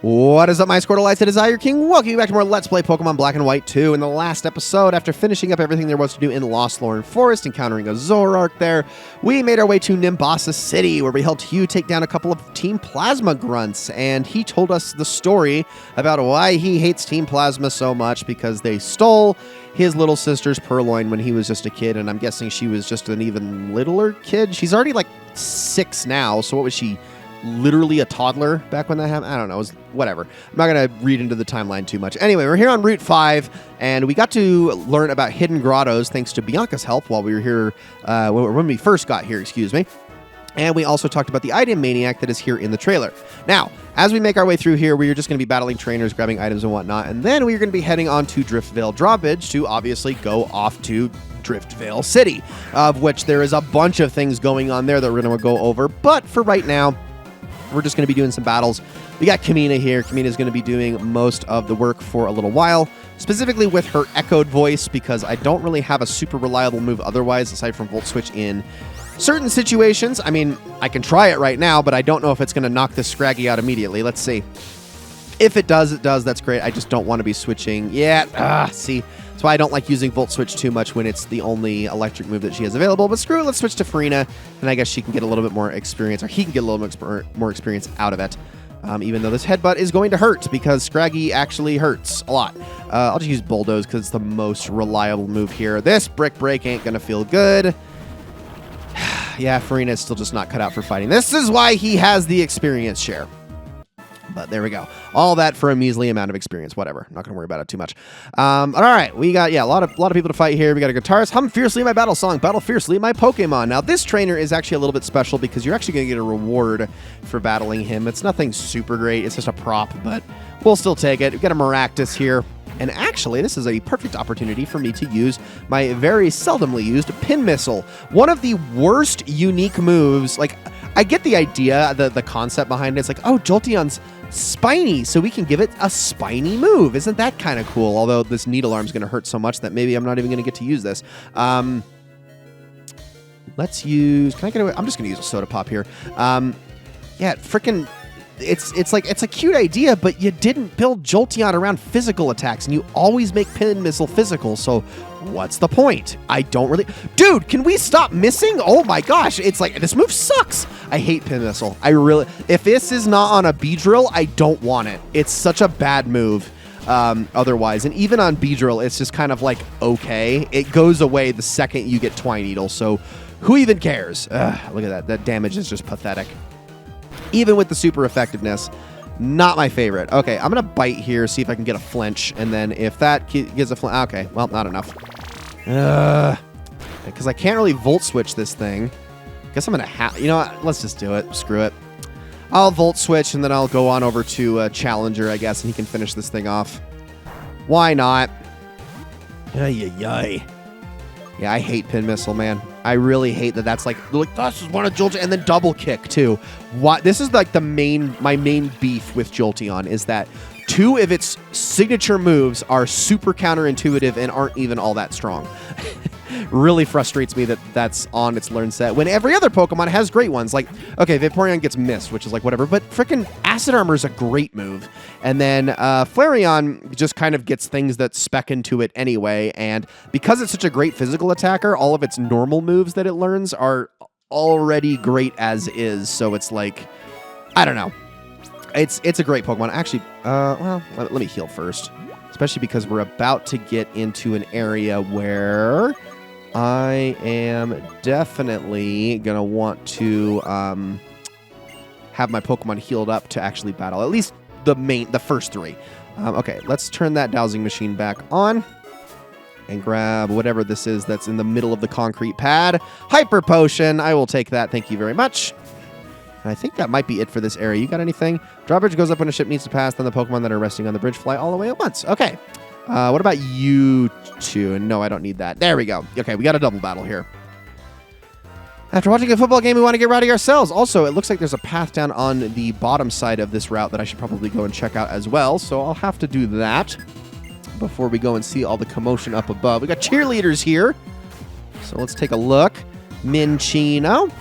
What is up, my Squirtleites? It is I, your king. Welcome back to more Let's Play Pokemon Black and White 2. In the last episode, after finishing up everything there was to do in Lost Lorn Forest, encountering a Zoroark there, we made our way to Nimbasa City, where we helped Hugh take down a couple of Team Plasma grunts, and he told us the story about why he hates Team Plasma so much, because they stole his little sister's Purloin when he was just a kid, and I'm guessing she was just an even littler kid. She's already like 6 now, so what was she? Literally a toddler back when that happened? I don't know. It was whatever. I'm not going to read into the timeline too much. Anyway, we're here on Route 5, and we got to learn about hidden grottos thanks to Bianca's help while we were here, when we first got here, excuse me. And we also talked about the item maniac that is here in the trailer. Now, as we make our way through here, we are just going to be battling trainers, grabbing items and whatnot, and then we're going to be heading on to Driftveil Drawbridge to obviously go off to Driftveil City, of which there is a bunch of things going on there that we're going to go over. But for right now, we're just going to be doing some battles. We got Kamina here. Kamina's going to be doing most of the work for a little while, specifically with her echoed voice, because I don't really have a super reliable move otherwise, aside from Volt Switch in certain situations. I mean, I can try it right now, but I don't know if it's going to knock this Scraggy out immediately. Let's see. If it does, it does. That's great. I just don't want to be switching yet. See. That's why I don't like using Volt Switch too much when it's the only electric move that she has available. But screw it, let's switch to Farina, and I guess she can get a little bit more experience, or he can get a little bit more experience out of it. Even though this headbutt is going to hurt, because Scraggy actually hurts a lot. I'll just use Bulldoze, because it's the most reliable move here. This Brick Break ain't going to feel good. Yeah, Farina is still just not cut out for fighting. This is why he has the experience share. But there we go. All that for a measly amount of experience. Whatever. I'm not going to worry about it too much. All right. We got, a lot of people to fight here. We got a guitarist. Hum fiercely my battle song. Battle fiercely my Pokemon. Now, this trainer is actually a little bit special because you're actually going to get a reward for battling him. It's nothing super great. It's just a prop, but we'll still take it. We've got a Maractus here. And actually, this is a perfect opportunity for me to use my very seldomly used Pin Missile. One of the worst unique moves. Like, I get the idea, the concept behind it. It's like, oh, Jolteon's spiny, so we can give it a spiny move. Isn't that kind of cool? Although this Needle Arm is going to hurt so much that maybe I'm not even going to get to use this. Let's use... Can I get away? I'm just going to use a Soda Pop here. Yeah, freaking... It's like, it's a cute idea, but you didn't build Jolteon around physical attacks, and you always make Pin Missile physical, so what's the point? I don't really... Dude, can we stop missing? Oh my gosh, it's like, this move sucks. I hate Pin Missile. I really... If this is not on a Beedrill, I don't want it. It's such a bad move otherwise, and even on Beedrill, it's just kind of like, okay. It goes away the second you get Twineedle, so who even cares? Look at that. That damage is just pathetic. Even with the super effectiveness, not my favorite. Okay, I'm going to bite here, see if I can get a flinch, and then if that gives a flinch... Okay, well, not enough. Because I can't really Volt Switch this thing. Guess I'm going to have... You know what? Let's just do it. Screw it. I'll Volt Switch, and then I'll go on over to Challenger, I guess, and he can finish this thing off. Why not? Ay. Yeah, I hate Pin Missile, man. I really hate that. That's like this is one of Jolteon, and then double kick too. What? This is like my main beef with Jolteon is that 2 of its signature moves are super counterintuitive and aren't even all that strong. Really frustrates me that that's on its learn set when every other Pokemon has great ones. Like, okay, Vaporeon gets missed, which is like whatever, but freaking Acid Armor is a great move. And then Flareon just kind of gets things that spec into it anyway. And because it's such a great physical attacker, all of its normal moves that it learns are already great as is. So it's like, I don't know. It's a great Pokemon. Actually, well, let me heal first. Especially because we're about to get into an area where I am definitely going to want to have my Pokemon healed up to actually battle. At least the first 3. Okay, let's turn that dowsing machine back on and grab whatever this is that's in the middle of the concrete pad. Hyper Potion. I will take that. Thank you very much. And I think that might be it for this area. You got anything? Drawbridge goes up when a ship needs to pass. Then the Pokemon that are resting on the bridge fly all the way at once. Okay. What about you 2? No, I don't need that. There we go. Okay, we got a double battle here. After watching a football game, we want to get rowdy ourselves. Also, it looks like there's a path down on the bottom side of this route that I should probably go and check out as well. So I'll have to do that before we go and see all the commotion up above. We got cheerleaders here. So let's take a look. Minccino.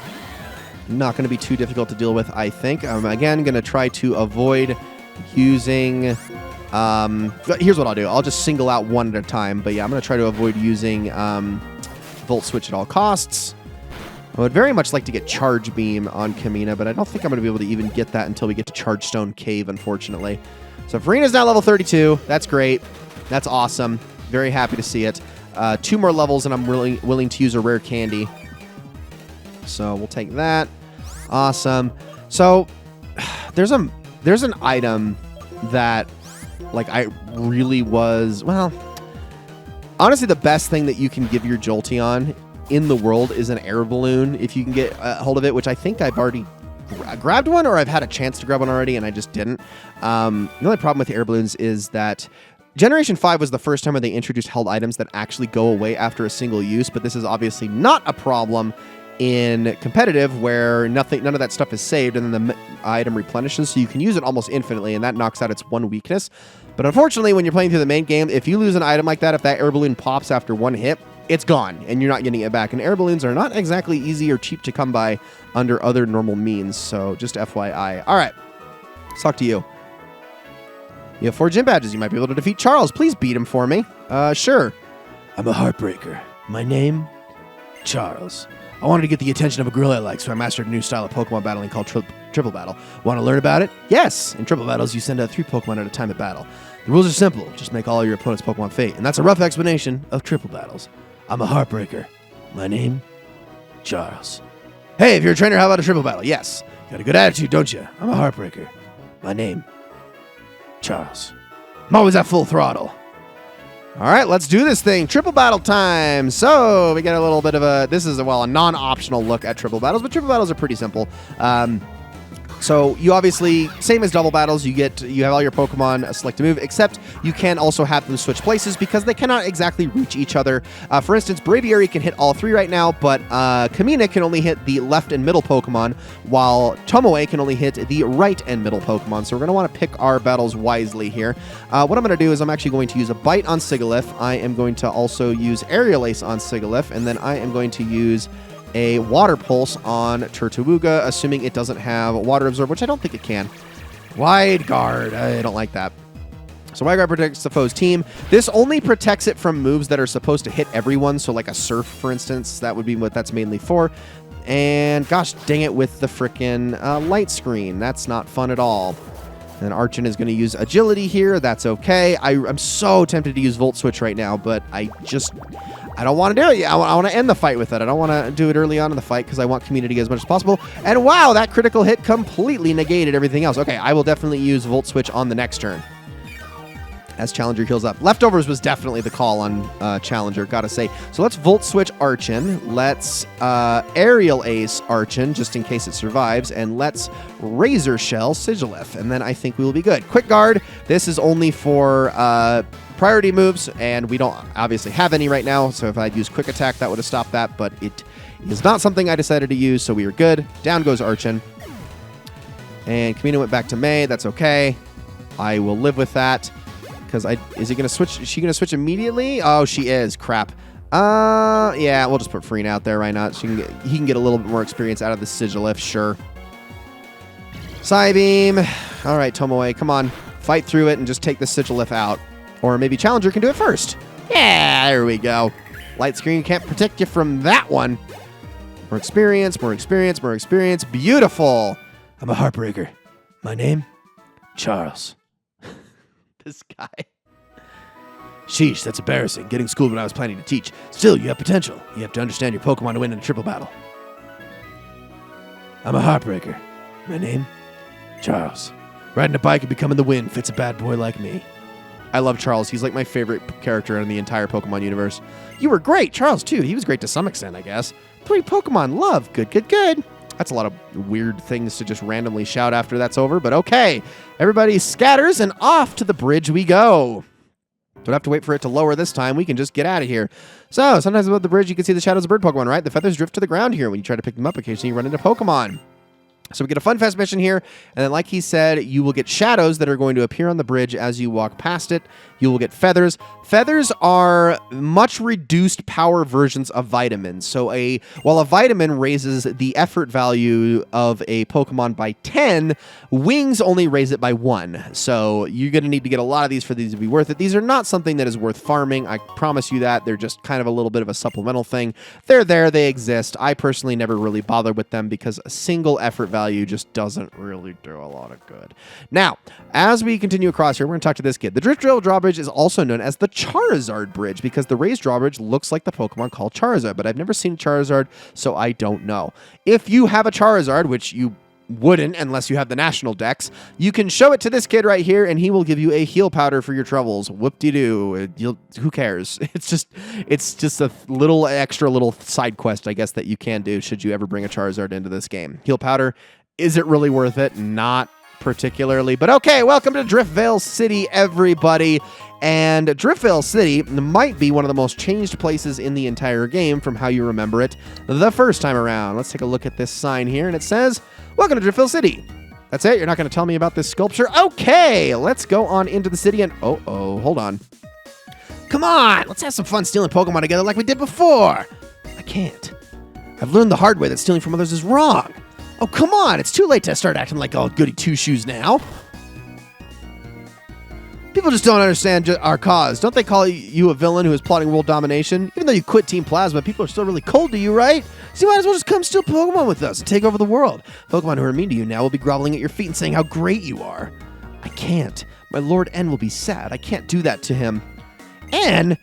Not going to be too difficult to deal with, I think. I'm, again, going to try to avoid using... here's what I'll do. I'll just single out one at a time. But yeah, I'm going to try to avoid using Volt Switch at all costs. I would very much like to get Charge Beam on Kamina, but I don't think I'm going to be able to even get that until we get to Chargestone Cave, unfortunately. So Farina's now level 32. That's great. That's awesome. Very happy to see it. 2 more levels, and I'm willing to use a rare candy. So we'll take that. Awesome. So there's an item that, like, I really was... Well, honestly, the best thing that you can give your Jolteon in the world is an air balloon, if you can get a hold of it, which I think I've already grabbed one, or I've had a chance to grab one already, and I just didn't. The only problem with the air balloons is that Generation 5 was the first time where they introduced held items that actually go away after a single use, but this is obviously not a problem in competitive, where none of that stuff is saved, and then the item replenishes, so you can use it almost infinitely, and that knocks out its one weakness. But unfortunately, when you're playing through the main game, if you lose an item like that, if that air balloon pops after one hit, it's gone, and you're not getting it back. And air balloons are not exactly easy or cheap to come by under other normal means, so just FYI. All right, let's talk to you. You have 4 gym badges. You might be able to defeat Charles. Please beat him for me. Sure. I'm a heartbreaker. My name? Charles. I wanted to get the attention of a girl I like, so I mastered a new style of Pokemon battling called Triple Battle. Want to learn about it? Yes! In Triple Battles, you send out 3 Pokemon at a time at battle. The rules are simple. Just make all your opponent's Pokemon fate. And that's a rough explanation of Triple Battles. I'm a heartbreaker. My name? Charles. Hey, if you're a trainer, how about a Triple Battle? Yes. Got a good attitude, don't you? I'm a heartbreaker. My name? Charles. I'm always at full throttle. All right, let's do this thing. Triple battle time. So we get a little bit of a, this is, well, a non-optional look at triple battles, but triple battles are pretty simple. So you obviously, same as double battles, you have all your Pokemon select a move, except you can also have them switch places because they cannot exactly reach each other. For instance, Braviary can hit all 3 right now, but Kamina can only hit the left and middle Pokemon, while Tomoe can only hit the right and middle Pokemon. So we're going to want to pick our battles wisely here. What I'm going to do is I'm actually going to use a Bite on Sigilyph. I am going to also use Aerial Ace on Sigilyph, and then I am going to use a Water Pulse on Turtawuga, assuming it doesn't have Water Absorb, which I don't think it can. Wide Guard. I don't like that. So Wide Guard protects the foe's team. This only protects it from moves that are supposed to hit everyone, so like a Surf, for instance. That would be what that's mainly for. And gosh dang it with the frickin' Light Screen. That's not fun at all. And Archon is going to use Agility here. That's okay. I'm so tempted to use Volt Switch right now, but I don't want to do it. I want to end the fight with it. I don't want to do it early on in the fight because I want community to get as much as possible. And wow, that critical hit completely negated everything else. Okay, I will definitely use Volt Switch on the next turn as Challenger heals up. Leftovers was definitely the call on Challenger, gotta say. So let's Volt Switch Archon. Let's Aerial Ace Archon, just in case it survives. And let's Razor Shell Sigilyph. And then I think we will be good. Quick Guard. This is only for priority moves, and we don't obviously have any right now, so if I'd used Quick Attack, that would have stopped that, but it is not something I decided to use, so we are good. Down goes Archon. And Kamina went back to May. That's okay. I will live with that. Because is he going to switch? Is she going to switch immediately? Oh, she is. Crap. Yeah, we'll just put Farina out there. Why not? He can get a little bit more experience out of the Sigilyph. Sure. Psybeam. All right, Tomoe, come on. Fight through it and just take the Sigilyph out. Or maybe Challenger can do it first. Yeah, there we go. Light Screen can't protect you from that one. More experience, more experience, more experience. Beautiful. I'm a heartbreaker. My name? Charles. This guy. Sheesh, that's embarrassing. Getting schooled when I was planning to teach. Still, you have potential. You have to understand your Pokemon to win in a triple battle. I'm a heartbreaker. My name? Charles. Riding a bike and becoming the wind fits a bad boy like me. I love Charles. He's like my favorite character in the entire Pokemon universe. You were great. Charles, too. He was great to some extent, I guess. 3 Pokemon. Love. Good, good, good. That's a lot of weird things to just randomly shout after that's over, but okay. Everybody scatters, and off to the bridge we go. Don't have to wait for it to lower this time. We can just get out of here. So, sometimes above the bridge, you can see the shadows of bird Pokemon, right? The feathers drift to the ground here. When you try to pick them up, occasionally you run into Pokemon. So we get a Fun Fest mission here, and then like he said, you will get shadows that are going to appear on the bridge as you walk past it. You will get feathers. Feathers are much reduced power versions of vitamins. So while a vitamin raises the effort value of a Pokemon by 10, wings only raise it by 1. So you're going to need to get a lot of these for these to be worth it. These are not something that is worth farming. I promise you that. They're just kind of a little bit of a supplemental thing. They're there. They exist. I personally never really bothered with them because a single effort value just doesn't really do a lot of good. Now, as we continue across here, we're going to talk to this kid. The Driftveil drawbridge is also known as the Charizard Bridge because the raised drawbridge looks like the Pokemon called Charizard, but I've never seen Charizard, so I don't know. If you have a Charizard, which you wouldn't unless you have the national dex, you can show it to this kid right here, and he will give you a heal powder for your troubles. Whoop-de-doo. Who cares? It's just a little extra little side quest, I guess, that you can do should you ever bring a Charizard into this game. Heal powder. Is it really worth it? Not particularly, but okay, welcome to Driftveil City, everybody. And Driftveil City might be one of the most changed places in the entire game from how you remember it the first time around. Let's take a look at this sign here, and it says, "Welcome to Driftveil City." That's it? You're not going to tell me about this sculpture? Okay, let's go on into the city and... Oh, hold on. Come on, let's have some fun stealing Pokemon together like we did before. I can't. I've learned the hard way that stealing from others is wrong. Oh, come on. It's too late to start acting like all goody two-shoes now. People just don't understand our cause. Don't they call you a villain who is plotting world domination? Even though you quit Team Plasma, people are still really cold to you, right? So you might as well just come steal Pokemon with us and take over the world. Pokemon who are mean to you now will be groveling at your feet and saying how great you are. I can't. My Lord N will be sad. I can't do that to him. N?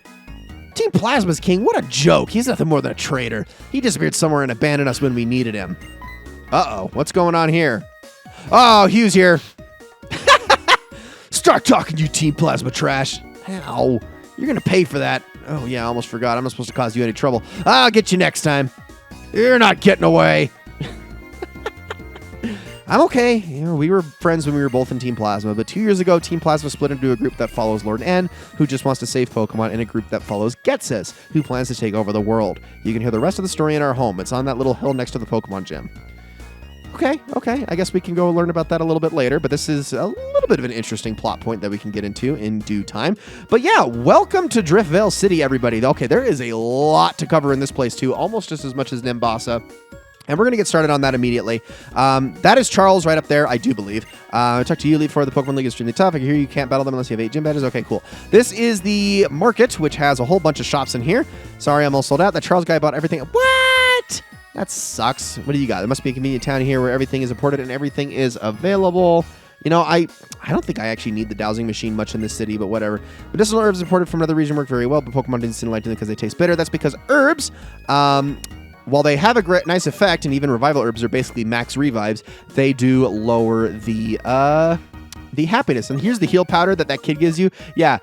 Team Plasma's king? What a joke. He's nothing more than a traitor. He disappeared somewhere and abandoned us when we needed him. Uh-oh, what's going on here? Oh, Hugh's here. Start talking, you Team Plasma trash. Ow, you're going to pay for that. Oh, yeah, I almost forgot. I'm not supposed to cause you any trouble. I'll get you next time. You're not getting away. I'm okay. You know, we were friends when we were both in Team Plasma, but 2 years ago, Team Plasma split into a group that follows Lord N, who just wants to save Pokemon, and a group that follows Getzes, who plans to take over the world. You can hear the rest of the story in our home. It's on that little hill next to the Pokemon gym. Okay. I guess we can go learn about that a little bit later, but this is a little bit of an interesting plot point that we can get into in due time. But yeah, welcome to Driftveil City, everybody. Okay, there is a lot to cover in this place, too, almost just as much as Nimbasa. And we're going to get started on that immediately. That is Charles right up there, I do believe. I talked to you, Lead, for the Pokemon League is extremely tough. I can hear you can't battle them unless you have 8 gym badges. Okay, cool. This is the market, which has a whole bunch of shops in here. Sorry, I'm all sold out. That Charles guy bought everything. What? That sucks. What do you got? There must be a convenient town here where everything is imported and everything is available. You know, I don't think I actually need the dowsing machine much in this city, but whatever. Medicinal herbs imported from another region work very well, but Pokemon didn't like them because they taste bitter. That's because herbs, while they have a nice effect, and even revival herbs are basically max revives, they do lower the happiness. And here's the heal powder that kid gives you. Yeah,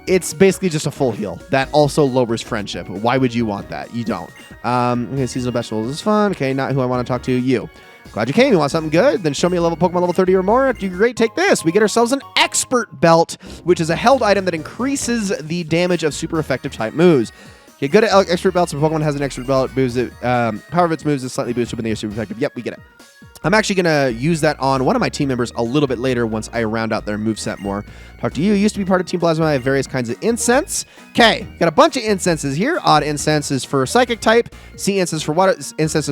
it's basically just a full heal. That also lowers friendship. Why would you want that? You don't. Okay, seasonal vegetables is fun. Okay, not who I want to talk to. You. Glad you came. You want something good? Then show me a Pokemon level 30 or more. After you're great, take this. We get ourselves an Expert Belt, which is a held item that increases the damage of super effective type moves. Get good at Expert Belts. If a Pokemon has an Expert Belt, power of its moves is slightly boosted when they are super effective. Yep, we get it. I'm actually going to use that on one of my team members a little bit later once I round out their moveset more. Talk to you. Used to be part of Team Plasma. I have various kinds of incense. Okay, got a bunch of incenses here. Odd incenses for Psychic type. Sea incenses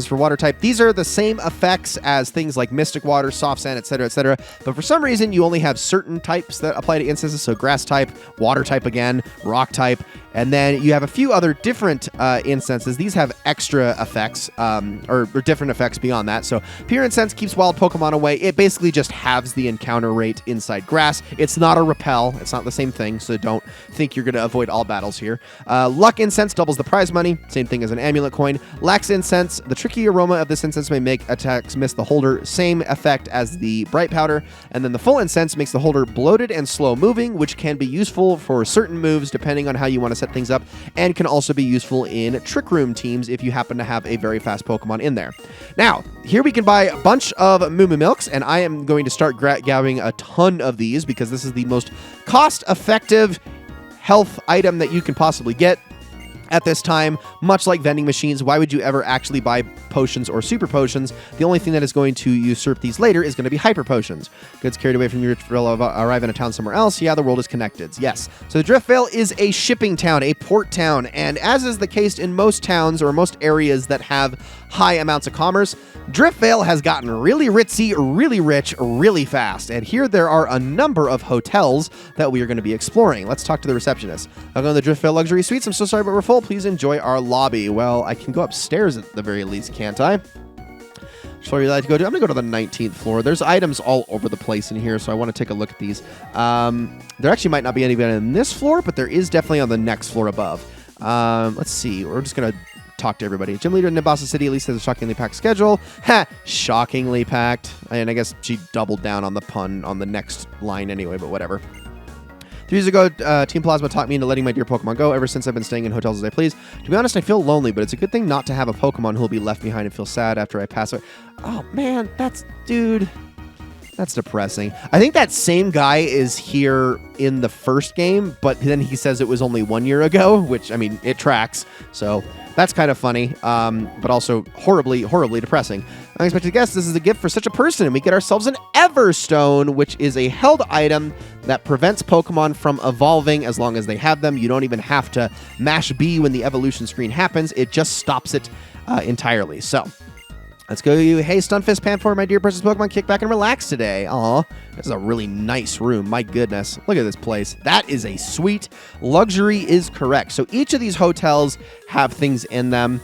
for water type. These are the same effects as things like Mystic Water, Soft Sand, etc., etc. But for some reason, you only have certain types that apply to incenses. So Grass type, Water type again, Rock type. And then you have a few other different incenses. These have extra effects, or different effects beyond that. So Pure Incense keeps wild Pokemon away. It basically just halves the encounter rate inside grass. It's not a repel. It's not the same thing, so don't think you're going to avoid all battles here. Luck Incense doubles the prize money. Same thing as an amulet coin. Lax Incense. The tricky aroma of this incense may make attacks miss the holder. Same effect as the Bright Powder. And then the Full Incense makes the holder bloated and slow moving, which can be useful for certain moves depending on how you want to set things up, and can also be useful in Trick Room teams if you happen to have a very fast Pokemon in there. Now, here we can buy a bunch of Moo Moo Milks, and I am going to start gathering a ton of these because this is the most cost-effective health item that you can possibly get. At this time, much like vending machines, why would you ever actually buy potions or super potions? The only thing that is going to usurp these later is going to be hyper potions. Goods carried away from your Driftveil arrive in a town somewhere else. Yeah, the world is connected. Yes. So Driftveil is a shipping town, a port town, and as is the case in most towns or most areas that have high amounts of commerce, Driftveil has gotten really ritzy, really rich, really fast. And here there are a number of hotels that we are going to be exploring. Let's talk to the receptionist. I'll go to the Driftveil Luxury Suites. I'm so sorry, but we're full. Please enjoy our lobby. Well, I can go upstairs at the very least, can't I? So where you like to go to? I'm going to go to the 19th floor. There's items all over the place in here, so I want to take a look at these. There actually might not be anything in this floor, but there is definitely on the next floor above. Let's see. We're just going to talk to everybody. Gym leader in Nimbasa City at least has a shockingly packed schedule. Ha! Shockingly packed. And I guess she doubled down on the pun on the next line anyway, but whatever. 3 years ago, Team Plasma taught me into letting my dear Pokemon go. Ever since, I've been staying in hotels as I please. To be honest, I feel lonely, but it's a good thing not to have a Pokemon who will be left behind and feel sad after I pass away. Oh, man, dude, that's depressing. I think that same guy is here in the first game, but then he says it was only 1 year ago, which, I mean, it tracks. So that's kind of funny, but also horribly, horribly depressing. Unexpected guest, this is a gift for such a person, and we get ourselves an Everstone, which is a held item that prevents Pokemon from evolving as long as they have them. You don't even have to mash B when the evolution screen happens. It just stops it entirely. So let's go. Hey, Stunfisk Panfor, my dear precious Pokemon, kick back and relax today. Aw, this is a really nice room. My goodness. Look at this place. That is a sweet. Luxury is correct. So each of these hotels have things in them.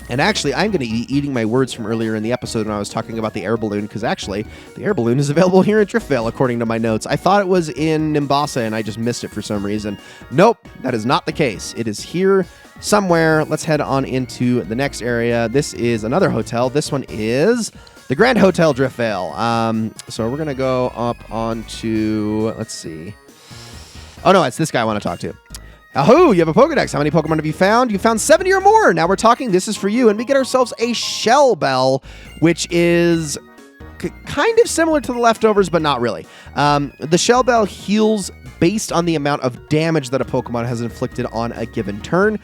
And actually, I'm going to be eating my words from earlier in the episode when I was talking about the air balloon, because actually, the air balloon is available here in Driftveil, according to my notes. I thought it was in Nimbasa, and I just missed it for some reason. Nope, that is not the case. It is here somewhere. Let's head on into the next area. This is another hotel. This one is the Grand Hotel Driftveil. So we're going to go up onto, let's see. Oh, no, it's this guy I want to talk to. Ahoo, you have a Pokedex. How many Pokemon have you found? You found 70 or more. Now we're talking. This is for you. And we get ourselves a Shell Bell, which is kind of similar to the leftovers, but not really. The Shell Bell heals based on the amount of damage that a Pokemon has inflicted on a given turn.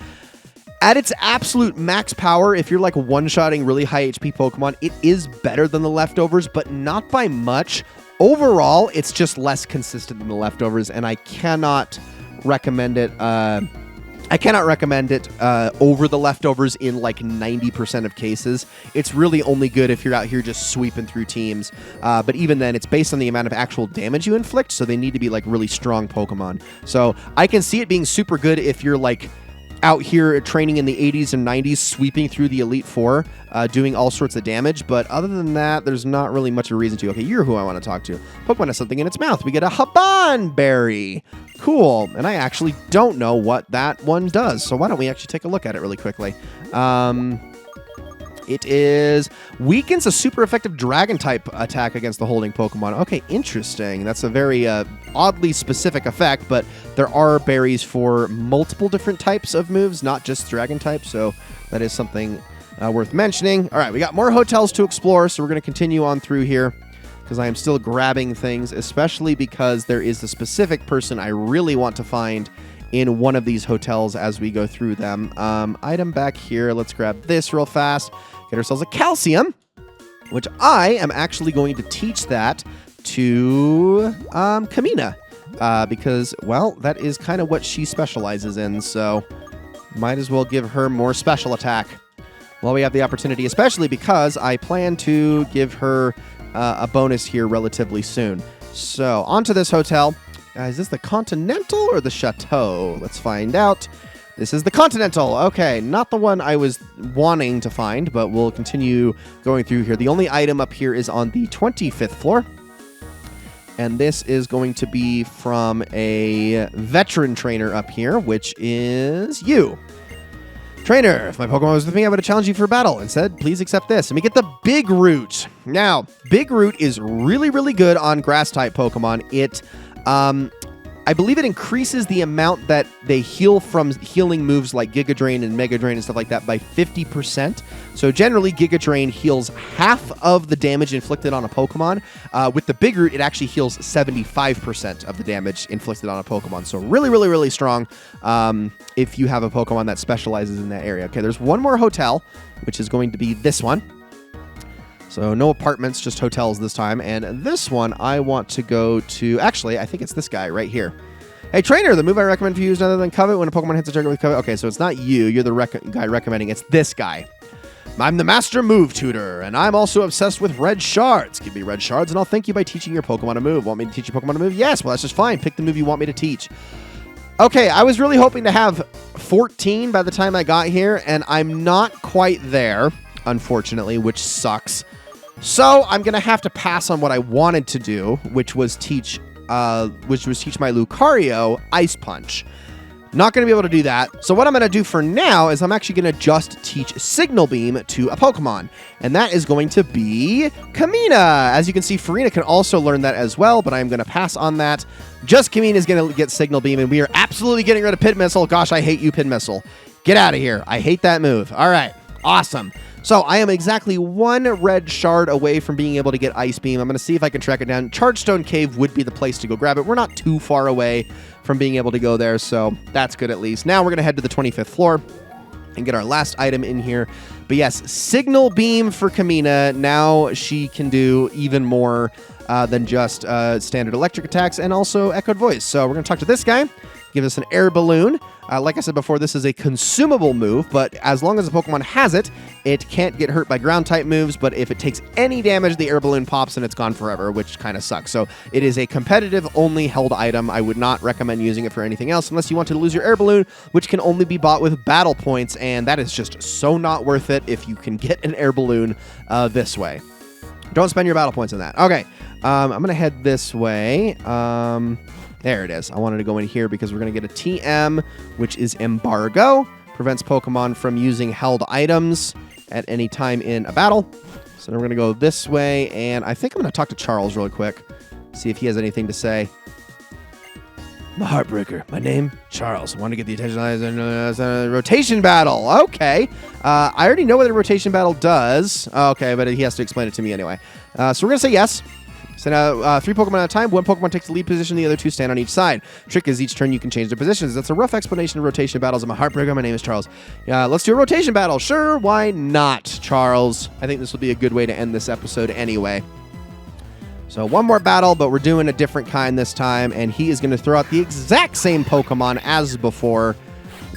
At its absolute max power, if you're like one-shotting really high HP Pokemon, it is better than the leftovers, but not by much. Overall, it's just less consistent than the leftovers, and I cannot recommend it. I cannot recommend it over the leftovers in like 90% of cases. It's really only good if you're out here just sweeping through teams. But even then, it's based on the amount of actual damage you inflict, so they need to be like really strong Pokemon. So I can see it being super good if you're like out here training in the 80s and 90s, sweeping through the Elite Four, doing all sorts of damage. But other than that, there's not really much of a reason to. Okay, you're who I want to talk to. Pokemon has something in its mouth. We get a Haban Berry. Cool. And I actually don't know what that one does. So why don't we actually take a look at it really quickly? It is weakens a super effective dragon type attack against the holding Pokemon. Okay, interesting. That's a very oddly specific effect, but there are berries for multiple different types of moves, not just dragon type. So that is something worth mentioning. All right, we got more hotels to explore, so we're going to continue on through here because I am still grabbing things, especially because there is a specific person I really want to find in one of these hotels as we go through them. Item back here. Let's grab this real fast. Get ourselves a calcium, which I am actually going to teach that to Kamina because, well, that is kind of what she specializes in. So might as well give her more special attack while we have the opportunity, especially because I plan to give her a bonus here relatively soon. So onto this hotel. Is this the Continental or the Chateau? Let's find out. This is the Continental. Okay, not the one I was wanting to find, but we'll continue going through here. The only item up here is on the 25th floor. And this is going to be from a veteran trainer up here, which is you. Trainer, if my Pokemon was with me, I would have challenged you for a battle. Instead, please accept this. And we get the Big Root. Now, Big Root is really, really good on Grass-type Pokemon. It I believe it increases the amount that they heal from healing moves like Giga Drain and Mega Drain and stuff like that by 50%. So generally, Giga Drain heals half of the damage inflicted on a Pokemon. With the Big Root, it actually heals 75% of the damage inflicted on a Pokemon. So really, really, really strong if you have a Pokemon that specializes in that area. Okay, there's one more hotel, which is going to be this one. So no apartments, just hotels this time. And this one, I want to go to... Actually, I think it's this guy right here. Hey, trainer, the move I recommend for you is other than Covet when a Pokemon hits a target with Covet. Okay, so it's not you. You're the guy recommending. It's this guy. I'm the Master Move Tutor, and I'm also obsessed with red shards. Give me red shards, and I'll thank you by teaching your Pokemon a move. Want me to teach your Pokemon a move? Yes, well, that's just fine. Pick the move you want me to teach. Okay, I was really hoping to have 14 by the time I got here, and I'm not quite there, unfortunately, which sucks. So I'm going to have to pass on what I wanted to do, which was teach my Lucario Ice Punch. Not going to be able to do that. So what I'm going to do for now is I'm actually going to just teach Signal Beam to a Pokemon. And that is going to be Kamina. As you can see, Farina can also learn that as well, but I'm going to pass on that. Just Kamina is going to get Signal Beam, and we are absolutely getting rid of Pit Missile. Gosh, I hate you, Pit Missile. Get out of here. I hate that move. All right. Awesome. So I am exactly one red shard away from being able to get Ice Beam. I'm going to see if I can track it down. Chargestone Cave would be the place to go grab it. We're not too far away from being able to go there, so that's good at least. Now we're going to head to the 25th floor and get our last item in here. But yes, Signal Beam for Kamina. Now she can do even more than just standard electric attacks and also Echoed Voice. So we're going to talk to this guy. Give us an air balloon. Like I said before, this is a consumable move, but as long as the Pokemon has it, it can't get hurt by ground-type moves, but if it takes any damage, the air balloon pops and it's gone forever, which kind of sucks. So it is a competitive-only held item. I would not recommend using it for anything else unless you want to lose your air balloon, which can only be bought with battle points, and that is just so not worth it if you can get an air balloon this way. Don't spend your battle points on that. Okay, I'm going to head this way. There it is. I wanted to go in here because we're going to get a TM, which is Embargo. Prevents Pokemon from using held items at any time in a battle. So we're going to go this way, and I think I'm going to talk to Charles really quick, see if he has anything to say. I'm a Heartbreaker. My name, Charles. I want to get the attention of rotation battle. Okay. I already know what a rotation battle does. Okay, but he has to explain it to me anyway. So we're going to say yes. So now, 3 Pokemon at a time. 1 Pokemon takes the lead position. The other 2 stand on each side. Trick is each turn you can change their positions. That's a rough explanation of rotation battles. I'm a Heartbreaker. My name is Charles. Let's do a rotation battle. Sure, why not, Charles? I think this will be a good way to end this episode anyway. So 1 more battle, but we're doing a different kind this time, and he is going to throw out the exact same Pokemon as before,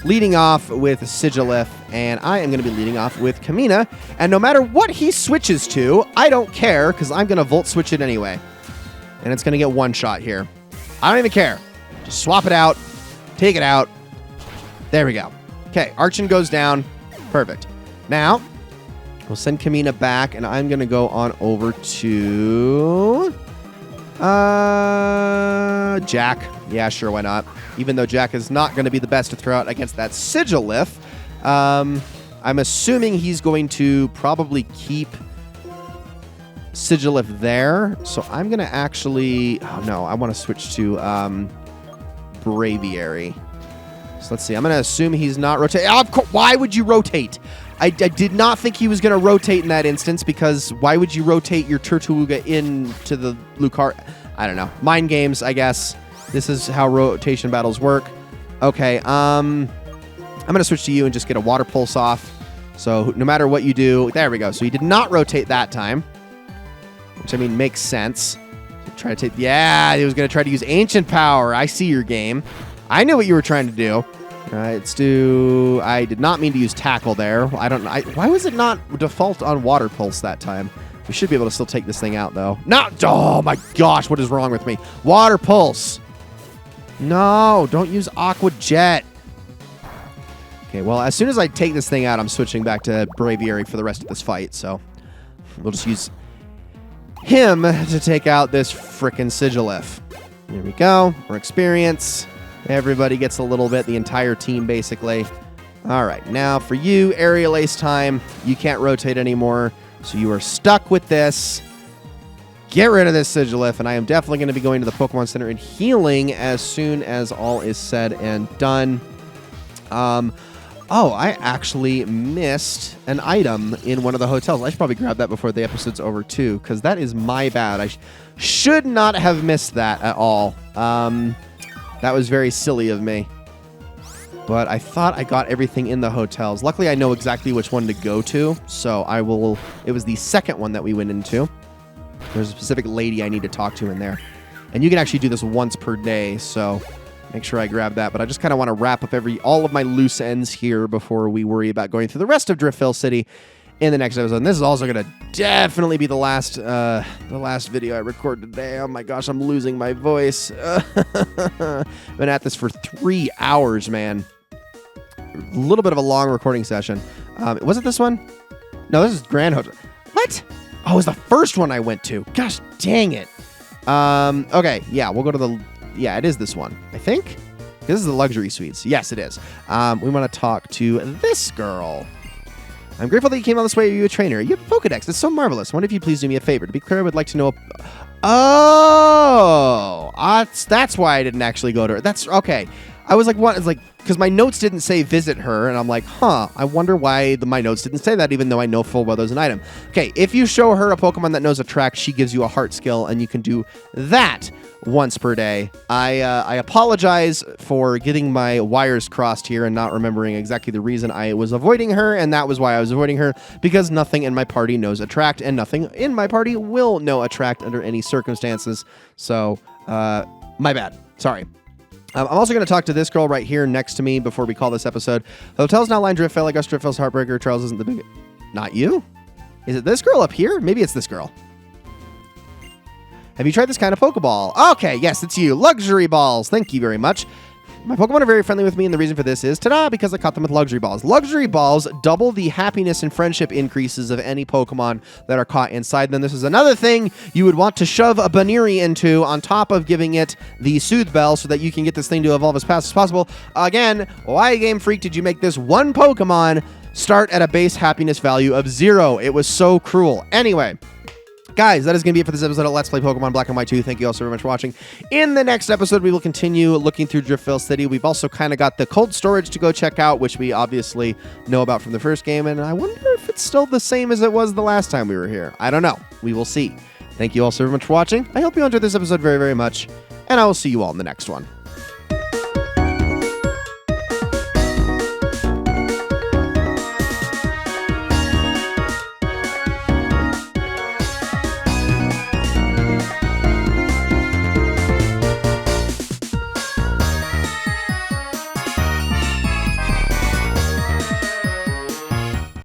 leading off with Sigilif, and I am going to be leading off with Kamina. And no matter what he switches to, I don't care, because I'm going to Volt Switch it anyway. And it's going to get 1 shot here. I don't even care. Just swap it out. Take it out. There we go. Okay, Archon goes down. Perfect. Now, we'll send Kamina back, and I'm going to go on over to... Jack. Yeah, sure, why not? Even though Jack is not going to be the best to throw out against that Sigilif, I'm assuming he's going to probably keep Sigilif there. So I'm going to actually... Oh, no, I want to switch to Braviary. So let's see. I'm going to assume he's not rotating. Why would you rotate? I did not think he was going to rotate in that instance, because why would you rotate your Turtwig into the Lucario? I don't know. Mind games, I guess. This is how rotation battles work. Okay, I'm going to switch to you and just get a Water Pulse off. So no matter what you do, there we go. So he did not rotate that time, which, I mean, makes sense. Try to take, yeah, he was going to try to use Ancient Power. I see your game. I knew what you were trying to do. All right, let's do... I did not mean to use Tackle there. I don't know. Why was it not default on Water Pulse that time? We should be able to still take this thing out, though. No! Oh, my gosh. What is wrong with me? Water Pulse. No, don't use Aqua Jet. Okay, well, as soon as I take this thing out, I'm switching back to Braviary for the rest of this fight, so we'll just use him to take out this frickin' Sigilif. Here we go. More experience. Everybody gets a little bit, the entire team, basically. All right, now for you, Aerial Ace time. You can't rotate anymore, so you are stuck with this. get rid of this Sigilif, and I am definitely going to be going to the Pokemon Center and healing as soon as all is said and done. Oh, I actually missed an item in one of the hotels. I should probably grab that before the episode's over, too, because that is my bad. I should not have missed that at all. That was very silly of me. But I thought I got everything in the hotels. Luckily, I know exactly which one to go to, so I will... It was the second one that we went into. There's a specific lady I need to talk to in there. And you can actually do this once per day, so... Make sure I grab that, but I just kind of want to wrap up all of my loose ends here before we worry about going through the rest of Driftveil City in the next episode. And this is also going to definitely be the last video I record today. Oh my gosh, I'm losing my voice. Been at this for 3 hours, man. A little bit of a long recording session. Was it this one? No, this is Grand Hotel. What? Oh, it was the first one I went to. Gosh, dang it. Okay, yeah, we'll go to the... Yeah, it is this one, I think. This is the luxury suites. Yes, it is. We want to talk to this girl. I'm grateful that you came all this way. Are you a trainer? You have a Pokedex. It's so marvelous. I wonder if you please do me a favor. To be clear, I would like to know... Oh! That's why I didn't actually go to her. That's... Okay. I was like, what? It's like... Because my notes didn't say visit her, and I'm like, huh, I wonder why my notes didn't say that, even though I know full well there's an item. Okay, if you show her a Pokemon that knows Attract, she gives you a heart skill, and you can do that once per day. I apologize for getting my wires crossed here and not remembering exactly the reason I was avoiding her, and that was why I was avoiding her, because nothing in my party knows Attract, and nothing in my party will know Attract under any circumstances. So, my bad. Sorry. I'm also going to talk to this girl right here next to me before we call this episode. The hotel's now lined Driftveil. I guess Driftveil's heartbreaker. Charles isn't the big... Not you? Is it this girl up here? Maybe it's this girl. Have you tried this kind of Pokeball? Okay, yes, it's you. Luxury balls. Thank you very much. My Pokemon are very friendly with me, and the reason for this is, ta-da, because I caught them with luxury balls. Luxury balls double the happiness and friendship increases of any Pokemon that are caught inside them. This is another thing you would want to shove a Baniri into on top of giving it the Soothe Bell so that you can get this thing to evolve as fast as possible. Again, why, Game Freak, did you make this one Pokemon start at a base happiness value of 0? It was so cruel. Anyway... Guys, that is going to be it for this episode of Let's Play Pokemon Black and White 2. Thank you all so very much for watching. In the next episode, we will continue looking through Driftveil City. We've also kind of got the cold storage to go check out, which we obviously know about from the first game, and I wonder if it's still the same as it was the last time we were here. I don't know. We will see. Thank you all so very much for watching. I hope you enjoyed this episode very, very much, and I will see you all in the next one.